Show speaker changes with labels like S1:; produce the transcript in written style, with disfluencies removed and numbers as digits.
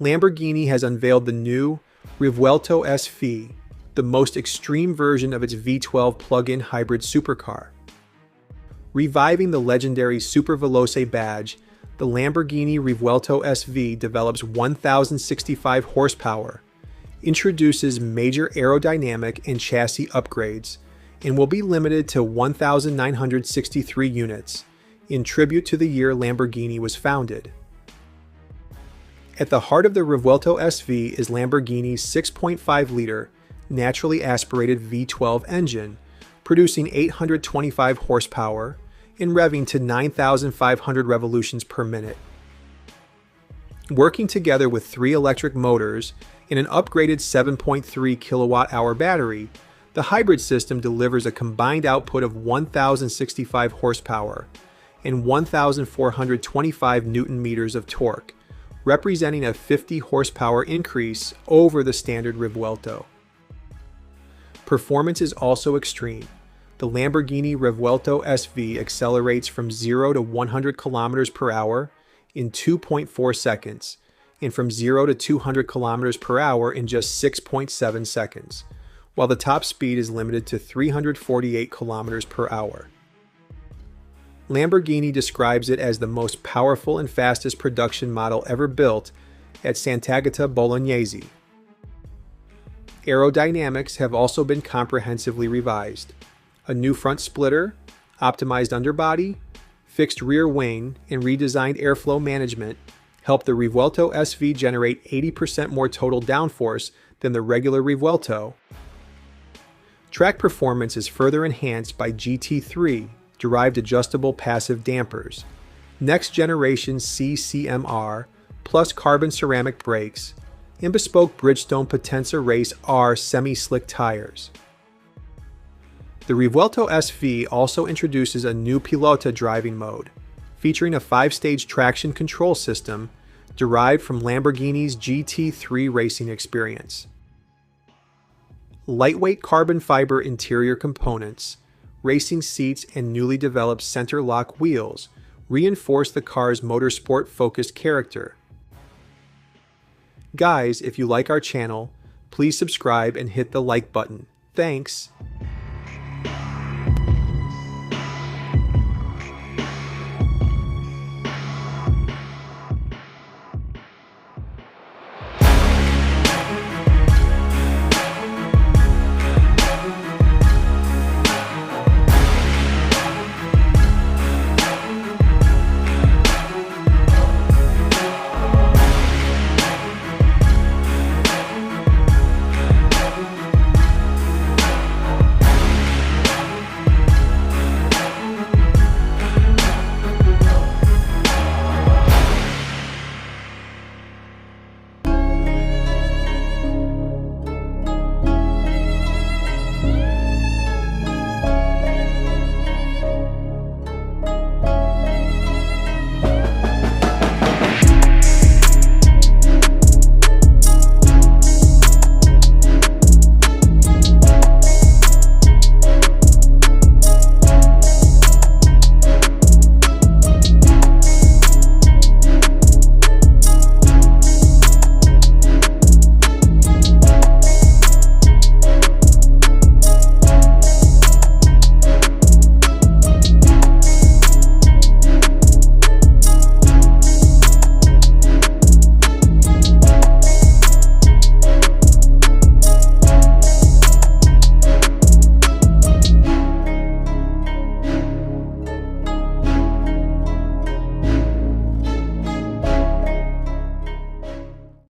S1: Lamborghini has unveiled the new Revuelto SV, the most extreme version of its V12 plug-in hybrid supercar. Reviving the legendary Super Veloce badge, the Lamborghini Revuelto SV develops 1,065 horsepower, introduces major aerodynamic and chassis upgrades, and will be limited to 1,963 units, in tribute to the year Lamborghini was founded. At the heart of the Revuelto SV is Lamborghini's 6.5-liter, naturally aspirated V12 engine, producing 825 horsepower and revving to 9,500 revolutions per minute. Working together with 3 electric motors and an upgraded 7.3 kilowatt-hour battery, the hybrid system delivers a combined output of 1,065 horsepower and 1,425 newton-meters of torque, representing a 50 horsepower increase over the standard Revuelto. Performance is also extreme. The Lamborghini Revuelto SV accelerates from 0 to 100 km per hour in 2.4 seconds, and from 0 to 200 km per hour in just 6.7 seconds, while the top speed is limited to 348 km per hour. Lamborghini describes it as the most powerful and fastest production model ever built at Sant'Agata Bolognese. Aerodynamics have also been comprehensively revised. A new front splitter, optimized underbody, fixed rear wing, and redesigned airflow management help the Revuelto SV generate 80% more total downforce than the regular Revuelto. Track performance is further enhanced by GT3 derived adjustable passive dampers, next generation CCMR plus carbon ceramic brakes, and bespoke Bridgestone Potenza Race R semi-slick tires. The Revuelto SV also introduces a new Pilota driving mode, featuring a 5-stage traction control system derived from Lamborghini's GT3 racing experience. Lightweight carbon fiber interior components, racing seats, and newly developed center lock wheels reinforce the car's motorsport-focused character. Guys, if you like our channel, please subscribe and hit the like button. Thanks!